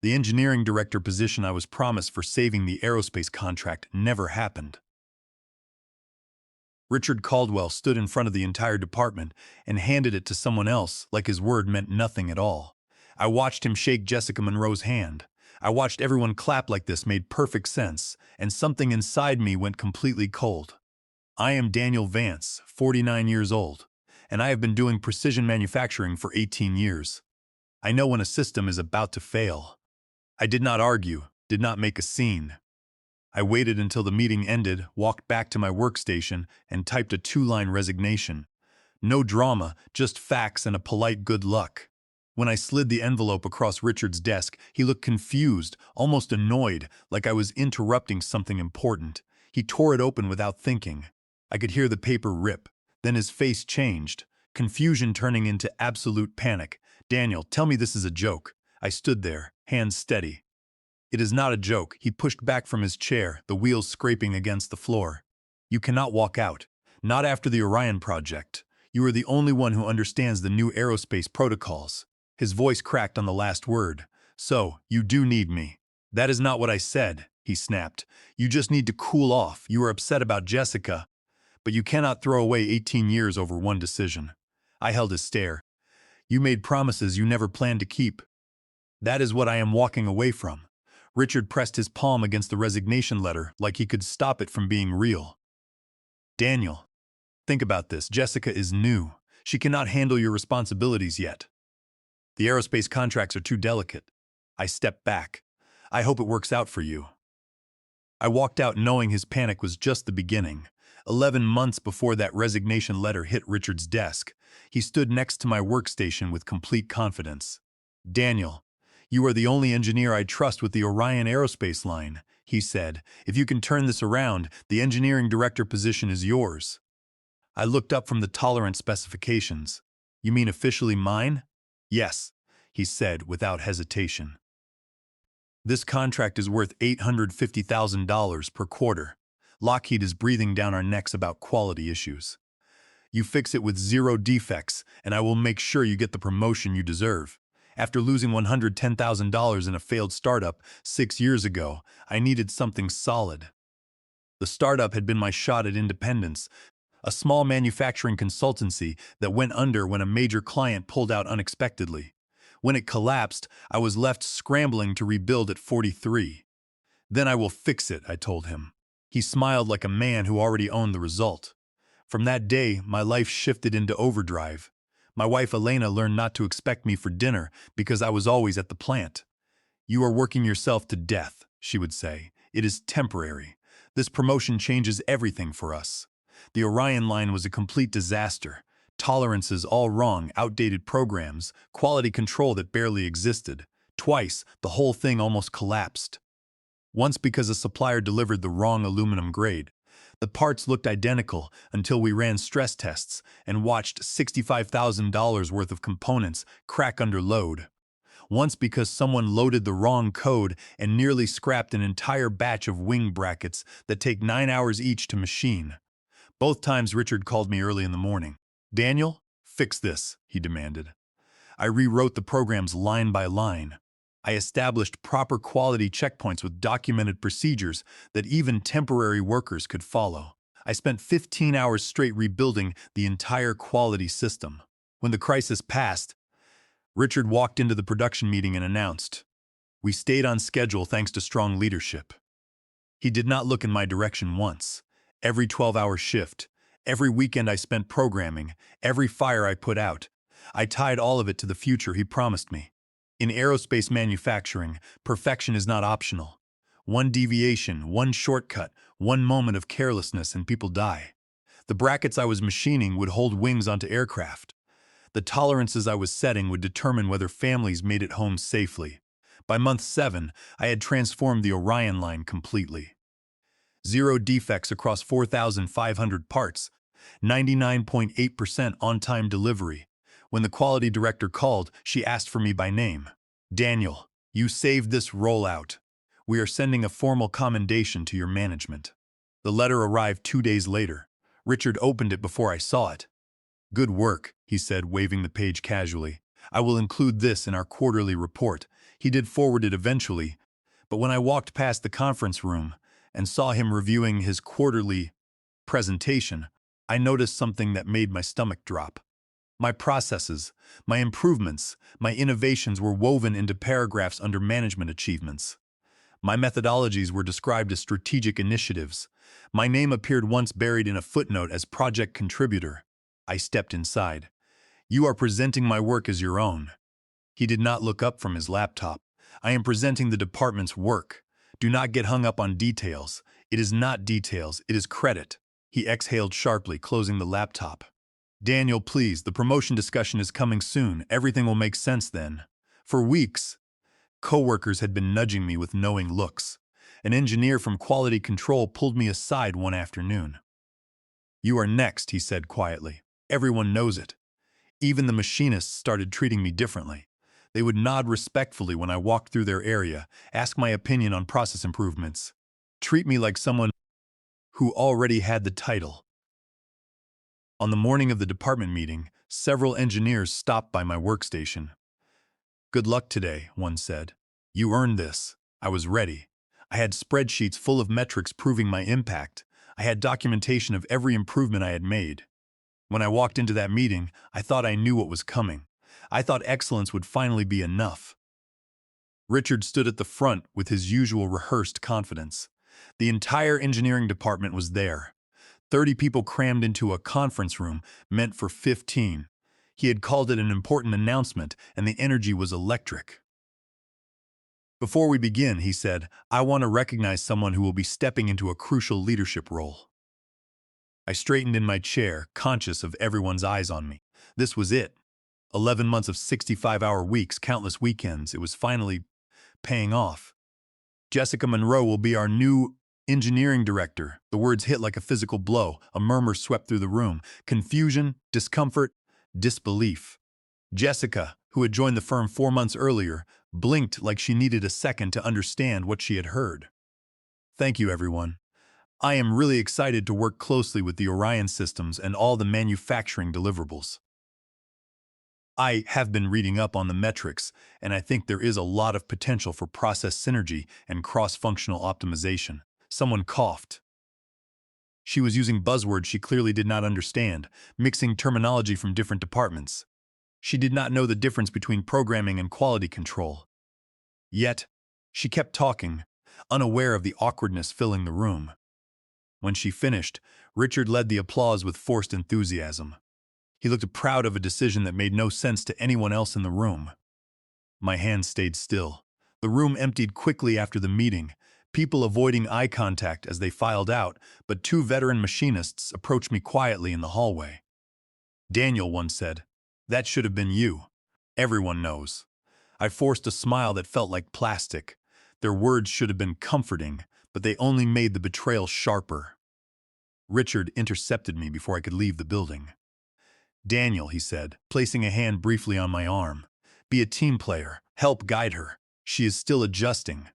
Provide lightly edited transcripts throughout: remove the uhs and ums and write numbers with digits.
The engineering director position I was promised for saving the aerospace contract never happened. Richard Caldwell stood in front of the entire department and handed it to someone else like his word meant nothing at all. I watched him shake Jessica Monroe's hand. I watched everyone clap like this made perfect sense, and something inside me went completely cold. I am Daniel Vance, 49 years old, and I have been doing precision manufacturing for 18 years. I know when a system is about to fail. I did not argue, did not make a scene. I waited until the meeting ended, walked back to my workstation, and typed a 2-line resignation. No drama, just facts and a polite good luck. When I slid the envelope across Richard's desk, he looked confused, almost annoyed, like I was interrupting something important. He tore it open without thinking. I could hear the paper rip. Then his face changed, confusion turning into absolute panic. "Daniel, tell me this is a joke." I stood there, hands steady. "It is not a joke." He pushed back from his chair, the wheels scraping against the floor. "You cannot walk out. Not after the Orion project. You are the only one who understands the new aerospace protocols." His voice cracked on the last word. "So, you do need me." "That is not what I said," he snapped. "You just need to cool off. You are upset about Jessica, but you cannot throw away 18 years over one decision." I held his stare. "You made promises you never planned to keep. That is what I am walking away from." Richard pressed his palm against the resignation letter like he could stop it from being real. "Daniel, think about this. Jessica is new. She cannot handle your responsibilities yet. The aerospace contracts are too delicate." I stepped back. "I hope it works out for you." I walked out knowing his panic was just the beginning. 11 months before that resignation letter hit Richard's desk, he stood next to my workstation with complete confidence. "Daniel, you are the only engineer I trust with the Orion Aerospace line," he said. "If you can turn this around, the engineering director position is yours." I looked up from the tolerance specifications. "You mean officially mine?" "Yes," he said without hesitation. "This contract is worth $850,000 per quarter. Lockheed is breathing down our necks about quality issues. You fix it with 0 defects, and I will make sure you get the promotion you deserve." After losing $110,000 in a failed startup 6 years ago, I needed something solid. The startup had been my shot at independence, a small manufacturing consultancy that went under when a major client pulled out unexpectedly. When it collapsed, I was left scrambling to rebuild at 43. "Then I will fix it," I told him. He smiled like a man who already owned the result. From that day, my life shifted into overdrive. My wife Elena learned not to expect me for dinner because I was always at the plant. "You are working yourself to death," she would say. "It is temporary. This promotion changes everything for us." The Orion line was a complete disaster. Tolerances all wrong, outdated programs, quality control that barely existed. Twice, the whole thing almost collapsed. Once because a supplier delivered the wrong aluminum grade. The parts looked identical until we ran stress tests and watched $65,000 worth of components crack under load. Once because someone loaded the wrong code and nearly scrapped an entire batch of wing brackets that take 9 hours each to machine. Both times Richard called me early in the morning. "Daniel, fix this," he demanded. I rewrote the programs line by line. I established proper quality checkpoints with documented procedures that even temporary workers could follow. I spent 15 hours straight rebuilding the entire quality system. When the crisis passed, Richard walked into the production meeting and announced, "We stayed on schedule thanks to strong leadership." He did not look in my direction once. Every 12-hour shift, every weekend I spent programming, every fire I put out, I tied all of it to the future he promised me. In aerospace manufacturing, perfection is not optional. One deviation, one shortcut, one moment of carelessness and people die. The brackets I was machining would hold wings onto aircraft. The tolerances I was setting would determine whether families made it home safely. By month 7, I had transformed the Orion line completely. 0 defects across 4,500 parts, 99.8% on-time delivery. When the quality director called, she asked for me by name. "Daniel, you saved this rollout. We are sending a formal commendation to your management." The letter arrived 2 days later. Richard opened it before I saw it. "Good work," he said, waving the page casually. "I will include this in our quarterly report." He did forward it eventually, but when I walked past the conference room and saw him reviewing his quarterly presentation, I noticed something that made my stomach drop. My processes, my improvements, my innovations were woven into paragraphs under management achievements. My methodologies were described as strategic initiatives. My name appeared once buried in a footnote as project contributor. I stepped inside. "You are presenting my work as your own." He did not look up from his laptop. "I am presenting the department's work. Do not get hung up on details. It is not details, it is credit." He exhaled sharply, closing the laptop. "Daniel, please, the promotion discussion is coming soon. Everything will make sense then." For weeks, coworkers had been nudging me with knowing looks. An engineer from quality control pulled me aside one afternoon. "You are next," he said quietly. "Everyone knows it." Even the machinists started treating me differently. They would nod respectfully when I walked through their area, ask my opinion on process improvements, treat me like someone who already had the title. On the morning of the department meeting, several engineers stopped by my workstation. "Good luck today," one said. "You earned this." I was ready. I had spreadsheets full of metrics proving my impact. I had documentation of every improvement I had made. When I walked into that meeting, I thought I knew what was coming. I thought excellence would finally be enough. Richard stood at the front with his usual rehearsed confidence. The entire engineering department was there. 30 people crammed into a conference room meant for 15. He had called it an important announcement, and the energy was electric. "Before we begin," he said, "I want to recognize someone who will be stepping into a crucial leadership role." I straightened in my chair, conscious of everyone's eyes on me. This was it. 11 months of 65-hour weeks, countless weekends. It was finally paying off. "Jessica Monroe will be our new engineering director." The words hit like a physical blow. A murmur swept through the room. Confusion, discomfort, disbelief. Jessica, who had joined the firm 4 months earlier, blinked like she needed a second to understand what she had heard. "Thank you, everyone. I am really excited to work closely with the Orion systems and all the manufacturing deliverables. I have been reading up on the metrics, and I think there is a lot of potential for process synergy and cross-functional optimization." Someone coughed. She was using buzzwords she clearly did not understand, mixing terminology from different departments. She did not know the difference between programming and quality control. Yet, she kept talking, unaware of the awkwardness filling the room. When she finished, Richard led the applause with forced enthusiasm. He looked proud of a decision that made no sense to anyone else in the room. My hands stayed still. The room emptied quickly after the meeting, people avoiding eye contact as they filed out, but 2 veteran machinists approached me quietly in the hallway. "Daniel," one said, "that should have been you. Everyone knows." I forced a smile that felt like plastic. Their words should have been comforting, but they only made the betrayal sharper. Richard intercepted me before I could leave the building. "Daniel," he said, placing a hand briefly on my arm, "be a team player. Help guide her. She is still adjusting."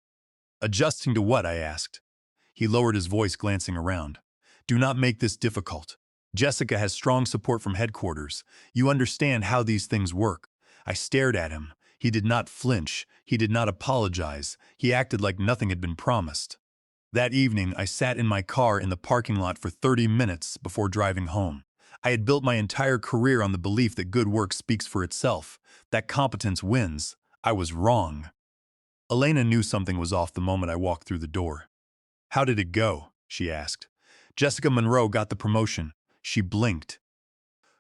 "Adjusting to what?" I asked. He lowered his voice, glancing around. "Do not make this difficult. Jessica has strong support from headquarters. You understand how these things work." I stared at him. He did not flinch. He did not apologize. He acted like nothing had been promised. That evening, I sat in my car in the parking lot for 30 minutes before driving home. I had built my entire career on the belief that good work speaks for itself, that competence wins. I was wrong. Elena knew something was off the moment I walked through the door. "How did it go?" she asked. "Jessica Monroe got the promotion." She blinked.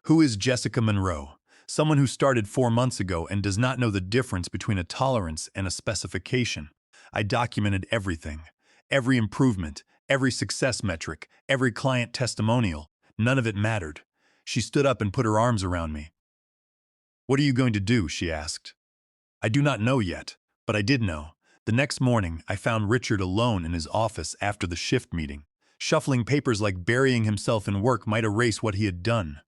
"Who is Jessica Monroe?" Someone who started 4 months ago and does not know the difference between a tolerance and a specification. I documented everything. Every improvement, every success metric, every client testimonial. None of it mattered. She stood up and put her arms around me. "What are you going to do?" she asked. I do not know yet, but I did know. The next morning, I found Richard alone in his office after the shift meeting, shuffling papers like burying himself in work might erase what he had done.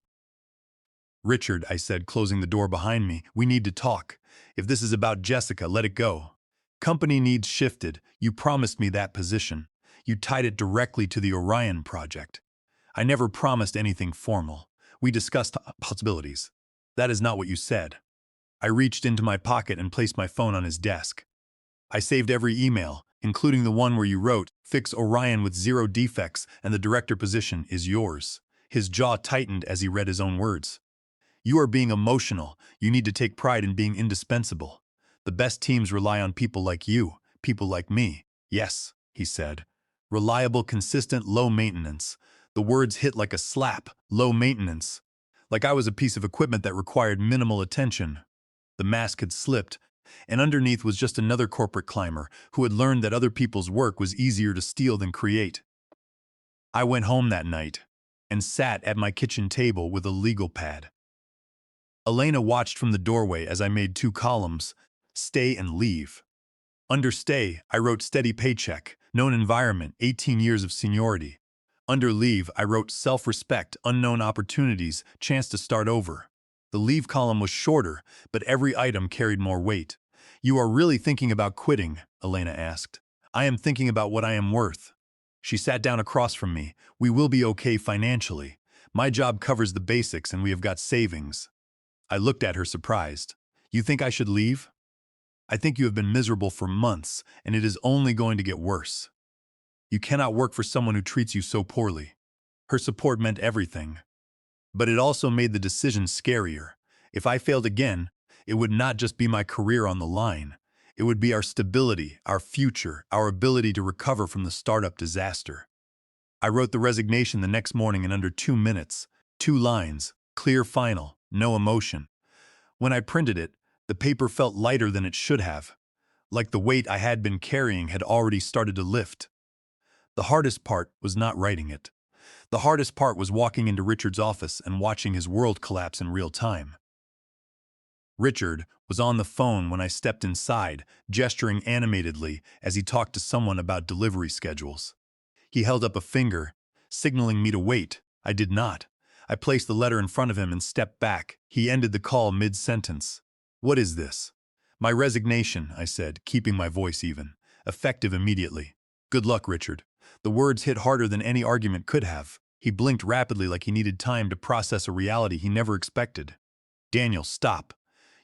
"Richard," I said, closing the door behind me, "we need to talk. If this is about Jessica, let it go. Company needs shifted. You promised me that position. You tied it directly to the Orion project. I never promised anything formal. We discussed possibilities. That is not what you said." I reached into my pocket and placed my phone on his desk. I saved every email, including the one where you wrote, "Fix Orion with 0 defects and the director position is yours." His jaw tightened as he read his own words. "You are being emotional. You need to take pride in being indispensable. The best teams rely on people like you, people like me." "Yes," he said. "Reliable, consistent, low maintenance." The words hit like a slap. Low maintenance. Like I was a piece of equipment that required minimal attention. The mask had slipped, and underneath was just another corporate climber who had learned that other people's work was easier to steal than create. I went home that night and sat at my kitchen table with a legal pad. Elena watched from the doorway as I made 2 columns, stay and leave. Under stay, I wrote steady paycheck, known environment, 18 years of seniority. Under leave, I wrote self-respect, unknown opportunities, chance to start over. The leave column was shorter, but every item carried more weight. "You are really thinking about quitting?" Elena asked. "I am thinking about what I am worth." She sat down across from me. "We will be okay financially. My job covers the basics and we have got savings." I looked at her surprised. "You think I should leave?" "I think you have been miserable for months, and it is only going to get worse. You cannot work for someone who treats you so poorly." Her support meant everything. But it also made the decision scarier. If I failed again, it would not just be my career on the line. It would be our stability, our future, our ability to recover from the startup disaster. I wrote the resignation the next morning in under 2 minutes. 2 lines, clear, final, no emotion. When I printed it, the paper felt lighter than it should have, like the weight I had been carrying had already started to lift. The hardest part was not writing it. The hardest part was walking into Richard's office and watching his world collapse in real time. Richard was on the phone when I stepped inside, gesturing animatedly as he talked to someone about delivery schedules. He held up a finger, signaling me to wait. I did not. I placed the letter in front of him and stepped back. He ended the call mid-sentence. "What is this?" "My resignation," I said, keeping my voice even. "Effective immediately." "Good luck, Richard." The words hit harder than any argument could have. He blinked rapidly like he needed time to process a reality he never expected. "Daniel, stop.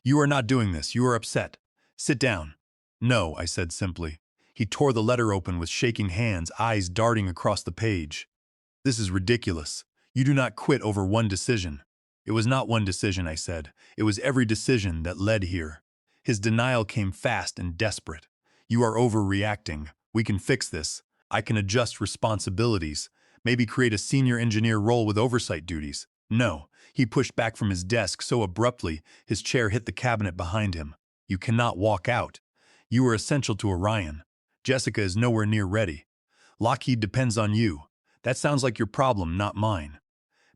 You are not doing this. You are upset. Sit down." "No," I said simply. He tore the letter open with shaking hands, eyes darting across the page. "This is ridiculous. You do not quit over one decision." "It was not one decision," I said. "It was every decision that led here." His denial came fast and desperate. "You are overreacting. We can fix this. I can adjust responsibilities. Maybe create a senior engineer role with oversight duties." "No." He pushed back from his desk so abruptly his chair hit the cabinet behind him. "You cannot walk out. You are essential to Orion. Jessica is nowhere near ready. Lockheed depends on you. That sounds like your problem, not mine."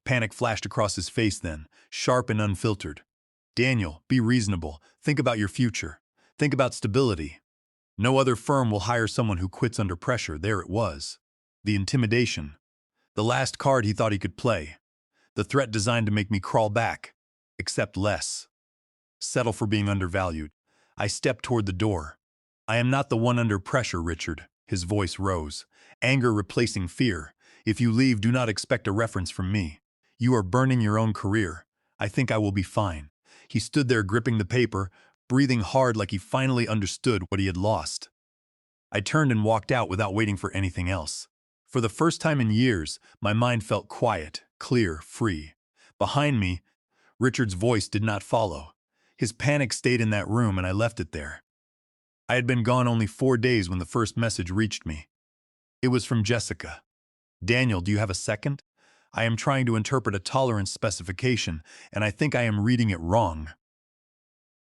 Panic flashed across his face then, sharp and unfiltered. "Daniel, be reasonable. Think about your future. Think about stability. No other firm will hire someone who quits under pressure." There it was. The intimidation. The last card he thought he could play. The threat designed to make me crawl back. Accept less. Settle for being undervalued. I stepped toward the door. "I am not the one under pressure, Richard." His voice rose, anger replacing fear. "If you leave, do not expect a reference from me. You are burning your own career. I think I will be fine." He stood there gripping the paper, breathing hard like he finally understood what he had lost. I turned and walked out without waiting for anything else. For the first time in years, my mind felt quiet, clear, free. Behind me, Richard's voice did not follow. His panic stayed in that room and I left it there. I had been gone only 4 days when the first message reached me. It was from Jessica. "Daniel, do you have a second? I am trying to interpret a tolerance specification, and I think I am reading it wrong."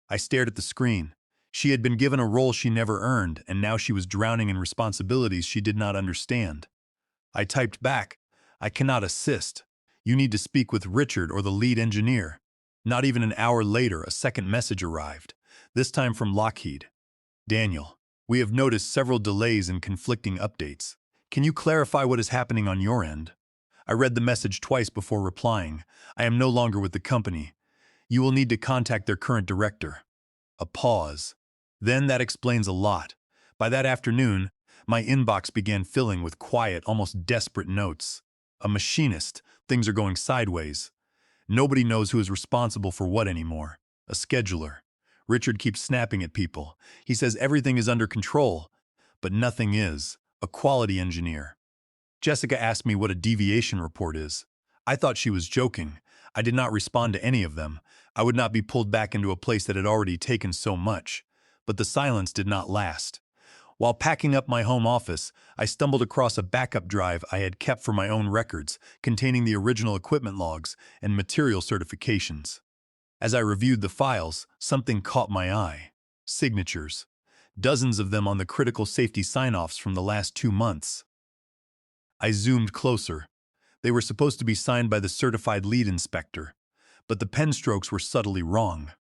I stared at the screen. She had been given a role she never earned, and now she was drowning in responsibilities she did not understand. I typed back, "I cannot assist. You need to speak with Richard or the lead engineer." Not even an hour later, a second message arrived, this time from Lockheed. "Daniel, we have noticed several delays and conflicting updates. Can you clarify what is happening on your end?" I read the message twice before replying. "I am no longer with the company. You will need to contact their current director." A pause. "Then that explains a lot." By that afternoon, my inbox began filling with quiet, almost desperate notes. "A machinist. Things are going sideways. Nobody knows who is responsible for what anymore. A scheduler. Richard keeps snapping at people. He says everything is under control, but nothing is. A quality engineer. Jessica asked me what a deviation report is. I thought she was joking. I did not respond to any of them. I would not be pulled back into a place that had already taken so much. But the silence did not last. While packing up my home office, I stumbled across a backup drive I had kept for my own records, containing the original equipment logs and material certifications. As I reviewed the files, something caught my eye. Signatures. Dozens of them on the critical safety sign-offs from the last 2 months. I zoomed closer. They were supposed to be signed by the certified lead inspector, but the pen strokes were subtly wrong.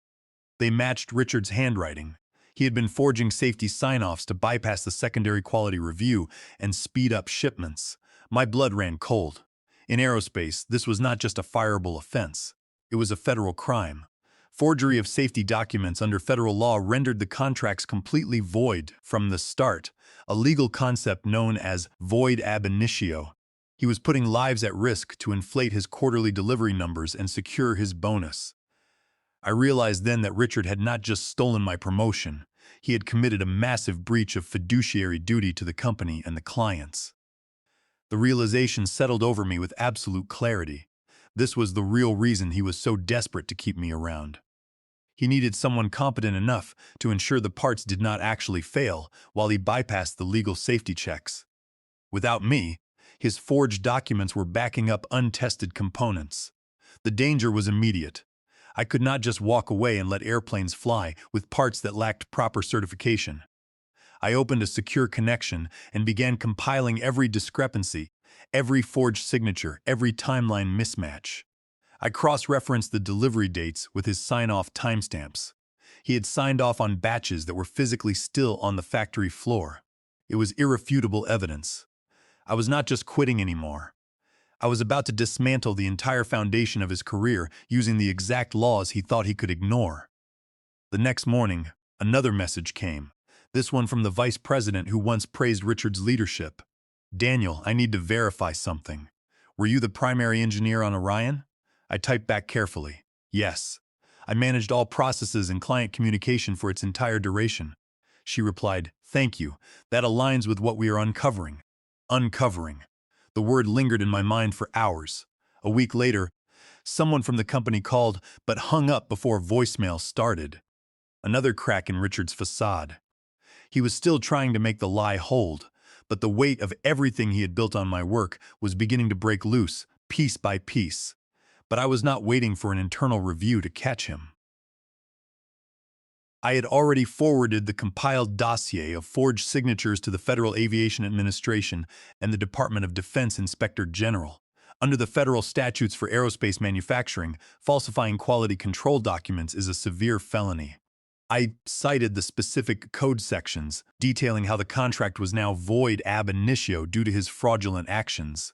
They matched Richard's handwriting. He had been forging safety sign-offs to bypass the secondary quality review and speed up shipments. My blood ran cold. In aerospace, this was not just a fireable offense. It was a federal crime. Forgery of safety documents under federal law rendered the contracts completely void from the start, a legal concept known as void ab initio. He was putting lives at risk to inflate his quarterly delivery numbers and secure his bonus. I realized then that Richard had not just stolen my promotion, he had committed a massive breach of fiduciary duty to the company and the clients. The realization settled over me with absolute clarity. This was the real reason he was so desperate to keep me around. He needed someone competent enough to ensure the parts did not actually fail while he bypassed the legal safety checks. Without me, his forged documents were backing up untested components. The danger was immediate. I could not just walk away and let airplanes fly with parts that lacked proper certification. I opened a secure connection and began compiling every discrepancy, every forged signature, every timeline mismatch. I cross-referenced the delivery dates with his sign-off timestamps. He had signed off on batches that were physically still on the factory floor. It was irrefutable evidence. I was not just quitting anymore. I was about to dismantle the entire foundation of his career using the exact laws he thought he could ignore. The next morning, another message came, this one from the vice president who once praised Richard's leadership. "Daniel, I need to verify something. Were you the primary engineer on Orion?" I typed back carefully. "Yes. I managed all processes and client communication for its entire duration." She replied, "Thank you. That aligns with what we are uncovering." Uncovering. The word lingered in my mind for hours. A week later, someone from the company called, but hung up before voicemail started. Another crack in Richard's facade. He was still trying to make the lie hold, but the weight of everything he had built on my work was beginning to break loose, piece by piece. But I was not waiting for an internal review to catch him. I had already forwarded the compiled dossier of forged signatures to the Federal Aviation Administration and the Department of Defense Inspector General. Under the federal statutes for aerospace manufacturing, falsifying quality control documents is a severe felony. I cited the specific code sections, detailing how the contract was now void ab initio due to his fraudulent actions.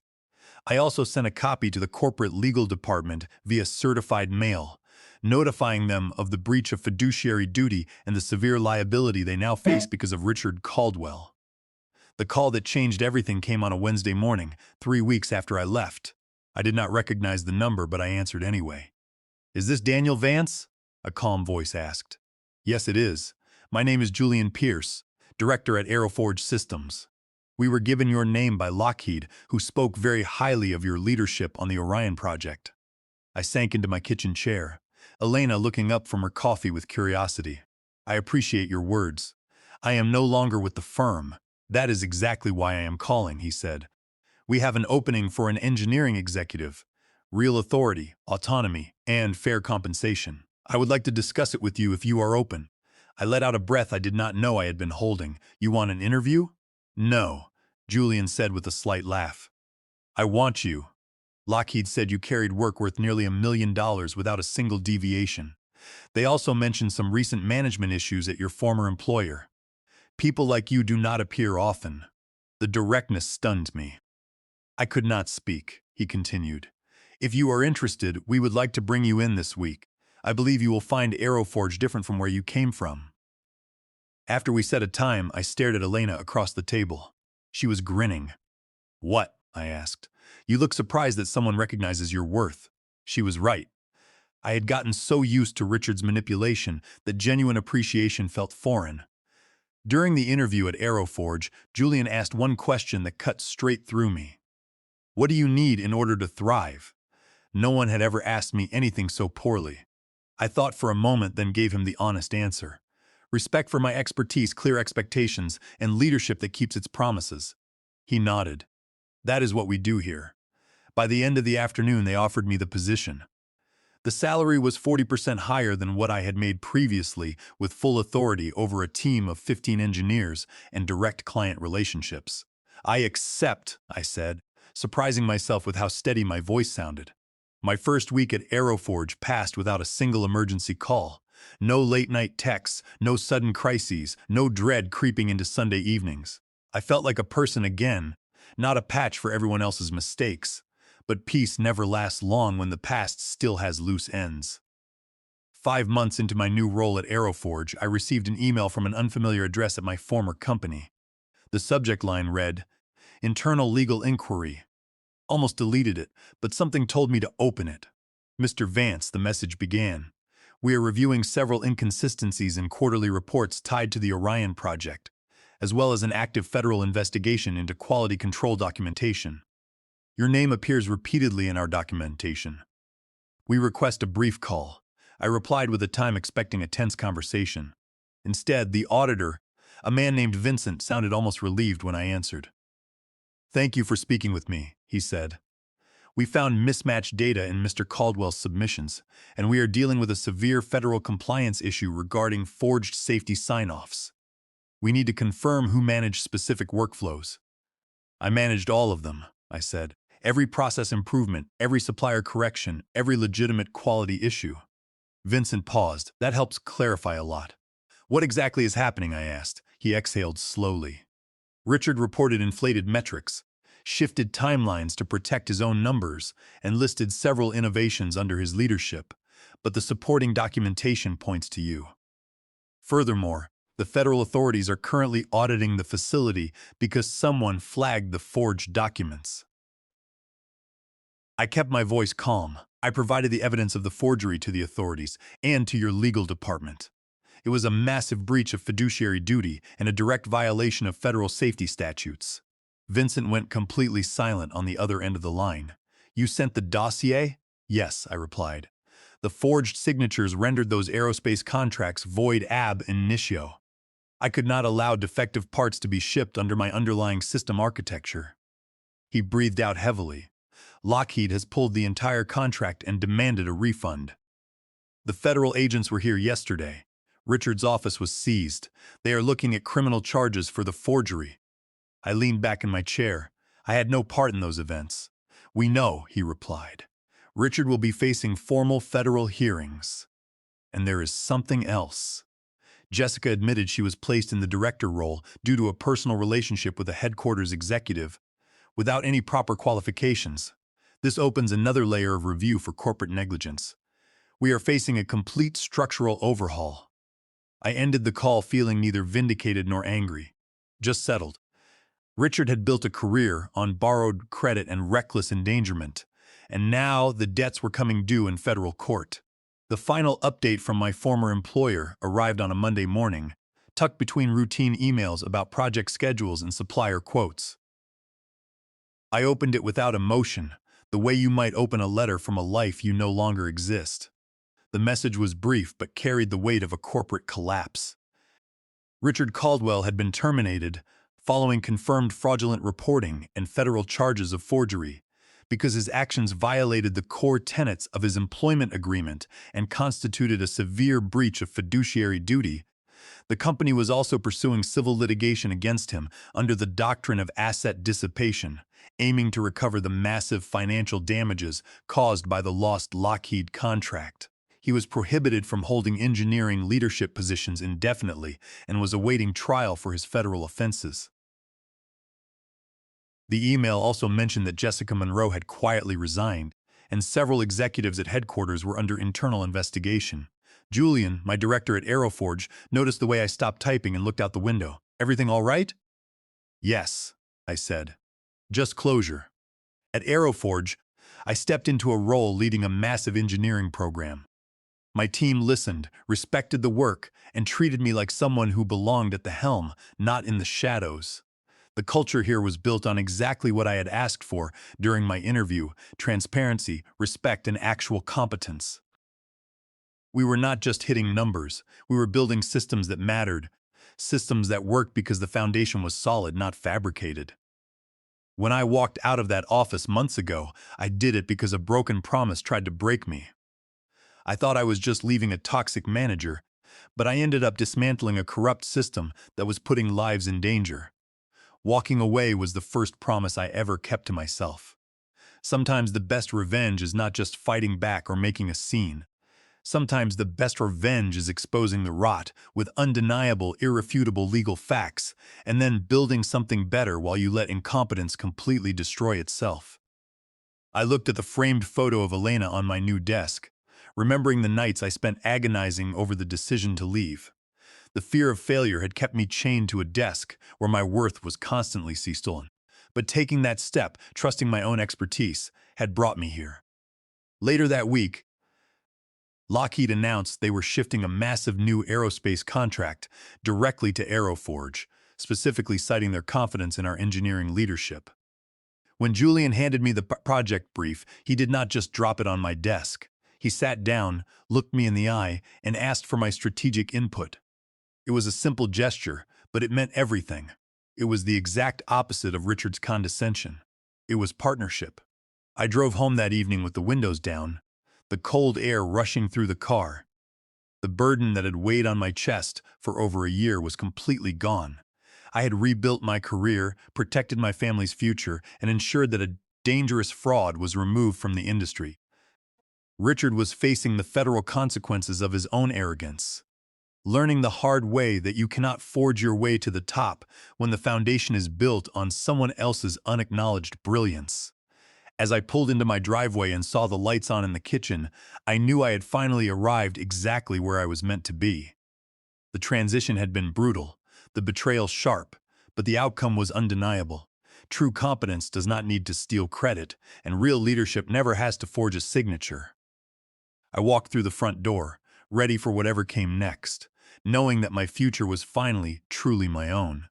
I also sent a copy to the corporate legal department via certified mail, notifying them of the breach of fiduciary duty and the severe liability they now face because of Richard Caldwell. The call that changed everything came on a Wednesday morning, 3 weeks after I left. I did not recognize the number, but I answered anyway. "Is this Daniel Vance?" a calm voice asked. "Yes, it is. My name is Julian Pierce, director at Aeroforge Systems. We were given your name by Lockheed, who spoke very highly of your leadership on the Orion project." I sank into my kitchen chair, Elena looking up from her coffee with curiosity. "I appreciate your words. I am no longer with the firm. That is exactly why I am calling," he said. "We have an opening for an engineering executive. Real authority, autonomy, and fair compensation. I would like to discuss it with you if you are open." I let out a breath I did not know I had been holding. "You want an interview?" "No," Julian said with a slight laugh. "I want you. Lockheed said you carried work worth nearly $1 million without a single deviation. They also mentioned some recent management issues at your former employer. People like you do not appear often." The directness stunned me. I could not speak, he continued. "If you are interested, we would like to bring you in this week. I believe you will find Aeroforge different from where you came from." After we set a time, I stared at Elena across the table. She was grinning. "What?" I asked. "You look surprised that someone recognizes your worth." She was right. I had gotten so used to Richard's manipulation that genuine appreciation felt foreign. During the interview at Aeroforge, Julian asked one question that cut straight through me. What do you need in order to thrive? No one had ever asked me anything so poorly. I thought for a moment, then gave him the honest answer. Respect for my expertise, clear expectations, and leadership that keeps its promises. He nodded. That is what we do here. By the end of the afternoon, they offered me the position. The salary was 40% higher than what I had made previously, with full authority over a team of 15 engineers and direct client relationships. I accept, I said, surprising myself with how steady my voice sounded. My first week at Aeroforge passed without a single emergency call. No late-night texts, no sudden crises, no dread creeping into Sunday evenings. I felt like a person again, not a patch for everyone else's mistakes. But peace never lasts long when the past still has loose ends. 5 months into my new role at Aeroforge, I received an email from an unfamiliar address at my former company. The subject line read, "Internal Legal Inquiry." Almost deleted it, but something told me to open it. "Mr. Vance," the message began, "we are reviewing several inconsistencies in quarterly reports tied to the Orion project, as well as an active federal investigation into quality control documentation. Your name appears repeatedly in our documentation. We request a brief call." I replied with a time expecting a tense conversation. Instead, the auditor, a man named Vincent, sounded almost relieved when I answered. "Thank you for speaking with me," he said. "We found mismatched data in Mr. Caldwell's submissions, and we are dealing with a severe federal compliance issue regarding forged safety sign-offs. We need to confirm who managed specific workflows." "I managed all of them," I said. "Every process improvement, every supplier correction, every legitimate quality issue." Vincent paused. "That helps clarify a lot." "What exactly is happening?" I asked. He exhaled slowly. "Richard reported inflated metrics, shifted timelines to protect his own numbers, and listed several innovations under his leadership, but the supporting documentation points to you. Furthermore, the federal authorities are currently auditing the facility because someone flagged the forged documents." I kept my voice calm. "I provided the evidence of the forgery to the authorities and to your legal department. It was a massive breach of fiduciary duty and a direct violation of federal safety statutes." Vincent went completely silent on the other end of the line. "You sent the dossier?" "Yes," I replied. "The forged signatures rendered those aerospace contracts void ab initio. I could not allow defective parts to be shipped under my underlying system architecture." He breathed out heavily. "Lockheed has pulled the entire contract and demanded a refund. The federal agents were here yesterday. Richard's office was seized. They are looking at criminal charges for the forgery." I leaned back in my chair. I had no part in those events. "We know," he replied. "Richard will be facing formal federal hearings. And there is something else." Jessica admitted she was placed in the director role due to a personal relationship with a headquarters executive, without any proper qualifications. This opens another layer of review for corporate negligence. We are facing a complete structural overhaul. I ended the call feeling neither vindicated nor angry, just settled. Richard had built a career on borrowed credit and reckless endangerment, and now the debts were coming due in federal court. The final update from my former employer arrived on a Monday morning, tucked between routine emails about project schedules and supplier quotes. I opened it without emotion, the way you might open a letter from a life you no longer exist. The message was brief but carried the weight of a corporate collapse. Richard Caldwell had been terminated following confirmed fraudulent reporting and federal charges of forgery, because his actions violated the core tenets of his employment agreement and constituted a severe breach of fiduciary duty. The company was also pursuing civil litigation against him under the doctrine of asset dissipation, aiming to recover the massive financial damages caused by the lost Lockheed contract. He was prohibited from holding engineering leadership positions indefinitely and was awaiting trial for his federal offenses. The email also mentioned that Jessica Monroe had quietly resigned, and several executives at headquarters were under internal investigation. Julian, my director at Aeroforge, noticed the way I stopped typing and looked out the window. "Everything all right?" "Yes," I said. "Just closure." At Aeroforge, I stepped into a role leading a massive engineering program. My team listened, respected the work, and treated me like someone who belonged at the helm, not in the shadows. The culture here was built on exactly what I had asked for during my interview: transparency, respect, and actual competence. We were not just hitting numbers, we were building systems that mattered, systems that worked because the foundation was solid, not fabricated. When I walked out of that office months ago, I did it because a broken promise tried to break me. I thought I was just leaving a toxic manager, but I ended up dismantling a corrupt system that was putting lives in danger. Walking away was the first promise I ever kept to myself. Sometimes the best revenge is not just fighting back or making a scene. Sometimes the best revenge is exposing the rot with undeniable, irrefutable legal facts, and then building something better while you let incompetence completely destroy itself. I looked at the framed photo of Elena on my new desk, remembering the nights I spent agonizing over the decision to leave. The fear of failure had kept me chained to a desk where my worth was constantly stolen. But taking that step, trusting my own expertise, had brought me here. Later that week, Lockheed announced they were shifting a massive new aerospace contract directly to Aeroforge, specifically citing their confidence in our engineering leadership. When Julian handed me the project brief, he did not just drop it on my desk. He sat down, looked me in the eye, and asked for my strategic input. It was a simple gesture, but it meant everything. It was the exact opposite of Richard's condescension. It was partnership. I drove home that evening with the windows down, the cold air rushing through the car. The burden that had weighed on my chest for over a year was completely gone. I had rebuilt my career, protected my family's future, and ensured that a dangerous fraud was removed from the industry. Richard was facing the federal consequences of his own arrogance, learning the hard way that you cannot forge your way to the top when the foundation is built on someone else's unacknowledged brilliance. As I pulled into my driveway and saw the lights on in the kitchen, I knew I had finally arrived exactly where I was meant to be. The transition had been brutal, the betrayal sharp, but the outcome was undeniable. True competence does not need to steal credit, and real leadership never has to forge a signature. I walked through the front door, ready for whatever came next, knowing that my future was finally truly my own.